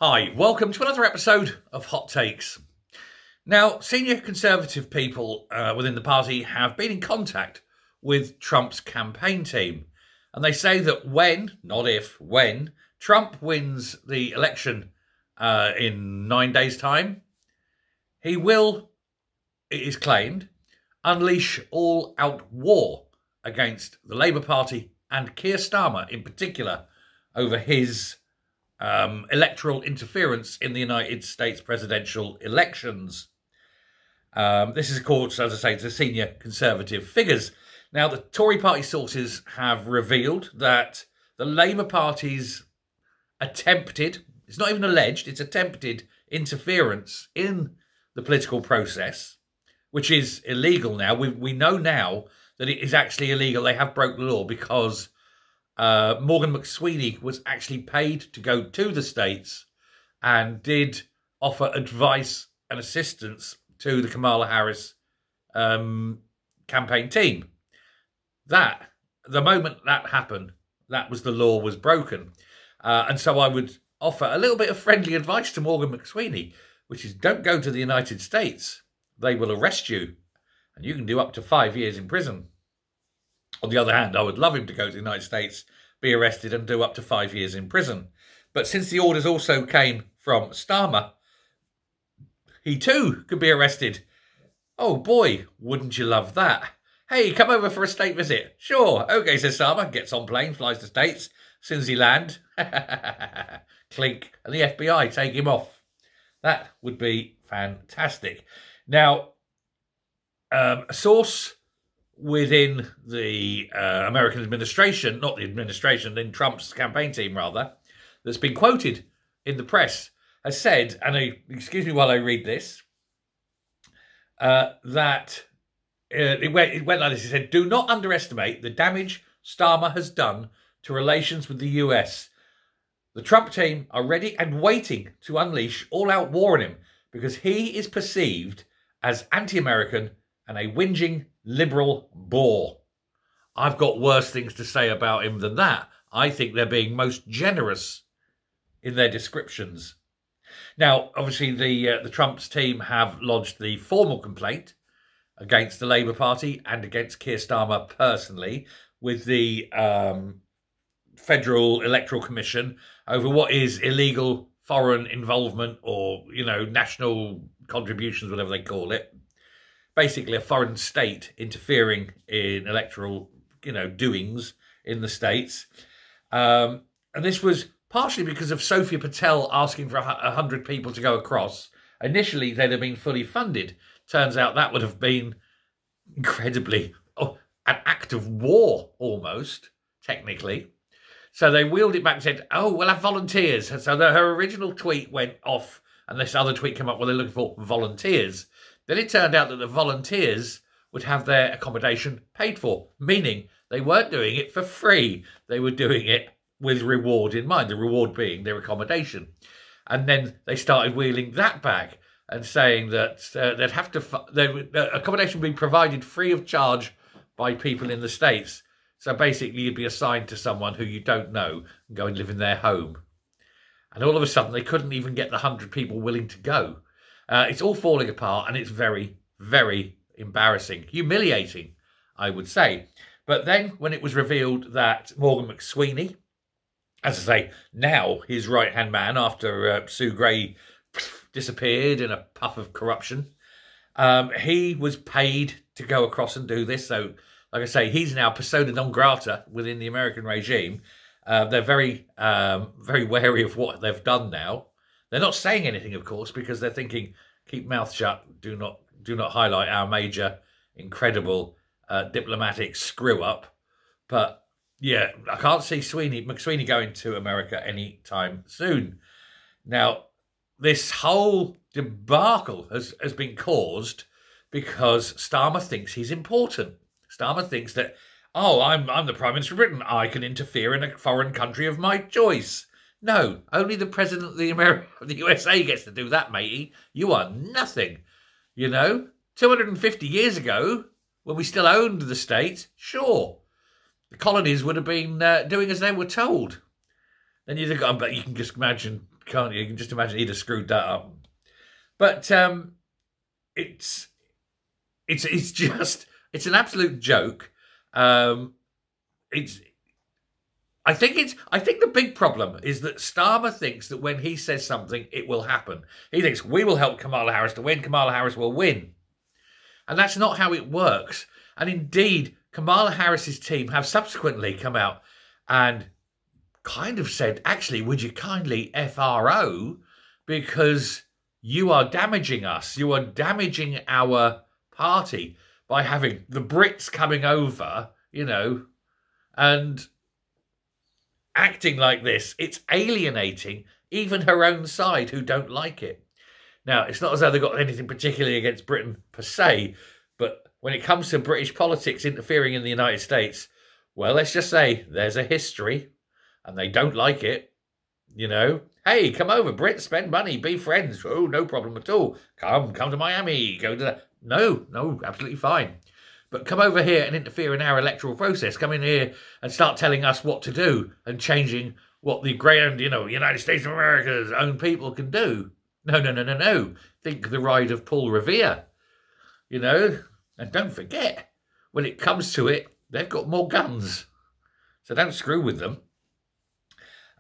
Hi, welcome to another episode of Hot Takes. Now, senior Conservative people within the party have been in contact with Trump's campaign team. And they say that when, not if, when Trump wins the election in 9 days' time, he will, it is claimed, unleash all-out war against the Labour Party and Keir Starmer in particular over his electoral interference in the United States presidential elections. This is, of course, as I say, to senior Conservative figures. Now, the Tory party sources have revealed that the Labour Party's attempted, it's not even alleged, it's attempted interference in the political process, which is illegal now. We know now that it is actually illegal. They have broke the law because Morgan McSweeney was actually paid to go to the States and did offer advice and assistance to the Kamala Harris campaign team. That, the moment that happened, that was the law was broken. And so I would offer a little bit of friendly advice to Morgan McSweeney, which is don't go to the United States. They will arrest you and you can do up to 5 years in prison. On the other hand, I would love him to go to the United States, be arrested and do up to 5 years in prison. But since the orders also came from Starmer, he too could be arrested. Oh boy, wouldn't you love that? Hey, come over for a state visit. Sure, okay, says Starmer, gets on plane, flies to States. As soon as he land, clink, and the FBI take him off. That would be fantastic. Now, a source within the American administration, not the administration, in Trump's campaign team rather, that's been quoted in the press, has said, and excuse me while I read this, that it went like this. It said, do not underestimate the damage Starmer has done to relations with the US. The Trump team are ready and waiting to unleash all-out war on him because he is perceived as anti-American and a whinging liberal bore. I've got worse things to say about him than that. I think they're being most generous in their descriptions. Now, obviously, the Trump's team have lodged the formal complaint against the Labour Party and against Keir Starmer personally with the Federal Electoral Commission over what is illegal foreign involvement or, national contributions, whatever they call it. Basically, a foreign state interfering in electoral, doings in the States. And this was partially because of Sophia Patel asking for 100 people to go across. Initially, they'd have been fully funded. Turns out that would have been incredibly an act of war, almost, technically. So they wheeled it back and said, oh, we'll have volunteers. So her original tweet went off, and this other tweet came up where they're looking for volunteers. Then it turned out that the volunteers would have their accommodation paid for, meaning they weren't doing it for free. They were doing it with reward in mind, the reward being their accommodation. And then they started wheeling that back and saying that they'd have to, accommodation would be provided free of charge by people in the States. So basically you'd be assigned to someone who you don't know and go and live in their home. And all of a sudden they couldn't even get the 100 people willing to go. It's all falling apart and it's very, very embarrassing, humiliating, I would say. But then when it was revealed that Morgan McSweeney, as I say, now his right-hand man after Sue Gray disappeared in a puff of corruption, he was paid to go across and do this. So, like I say, he's now persona non grata within the American regime. They're very, very wary of what they've done now. They're not saying anything, of course, because they're thinking, keep mouth shut, do not highlight our major, incredible diplomatic screw-up. But, yeah, I can't see McSweeney going to America anytime soon. Now, this whole debacle has been caused because Starmer thinks he's important. Starmer thinks that, oh, I'm the Prime Minister of Britain. I can interfere in a foreign country of my choice. No, only the President of the USA gets to do that, matey. You are nothing. 250 years ago, when we still owned the States, sure, the colonies would have been doing as they were told. Then you think, but you can just imagine can't you? You can just imagine he'd have screwed that up. But it's an absolute joke. I think the big problem is that Starmer thinks that when he says something, it will happen. He thinks we will help Kamala Harris to win. Kamala Harris will win. And that's not how it works. And indeed, Kamala Harris's team have subsequently come out and kind of said, actually, would you kindly FRO, because you are damaging us. You are damaging our party by having the Brits coming over, and acting like this. It's alienating even her own side who don't like it. Now, it's not as though they've got anything particularly against Britain per se, but when it comes to British politics interfering in the United States, well, let's just say there's a history and they don't like it, Hey, come over, Brits, spend money, be friends. Oh, no problem at all. Come to Miami, go to that. No, absolutely fine. But come over here and interfere in our electoral process. Come in here and start telling us what to do and changing what the grand, United States of America's own people can do. No. Think the ride of Paul Revere, And don't forget, when it comes to it, they've got more guns. So don't screw with them.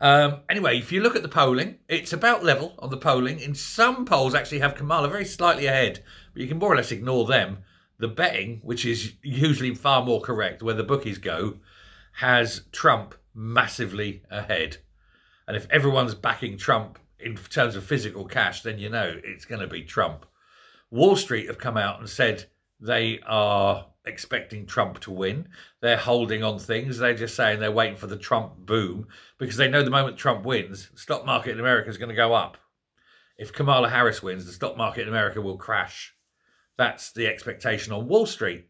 Anyway, if you look at the polling, it's about level on the polling. In some polls actually have Kamala very slightly ahead, but you can more or less ignore them. The betting, which is usually far more correct, where the bookies go, has Trump massively ahead. And if everyone's backing Trump in terms of physical cash, then it's going to be Trump. Wall Street have come out and said they are expecting Trump to win. They're holding on things. They're just saying they're waiting for the Trump boom because they know the moment Trump wins, the stock market in America is going to go up. If Kamala Harris wins, the stock market in America will crash. That's the expectation on Wall Street.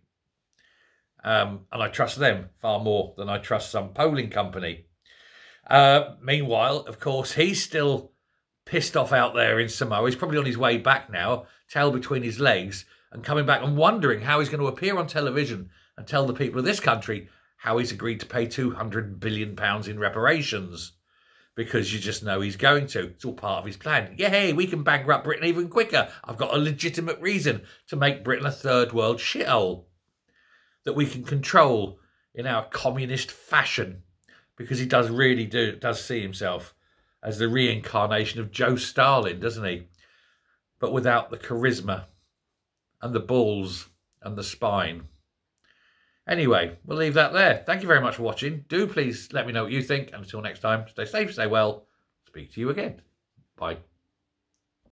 And I trust them far more than I trust some polling company. Meanwhile, of course, he's still pissed off out there in Samoa. He's probably on his way back now, tail between his legs, and coming back and wondering how he's going to appear on television and tell the people of this country how he's agreed to pay £200 billion in reparations. Because you just know he's going to. It's all part of his plan. Yeah, hey, we can bankrupt Britain even quicker. I've got a legitimate reason to make Britain a third world shithole that we can control in our communist fashion. Because he does see himself as the reincarnation of Joe Stalin, doesn't he? But without the charisma and the balls and the spine. Anyway, we'll leave that there. Thank you very much for watching. Do please let me know what you think. And until next time, stay safe, stay well. Speak to you again. Bye.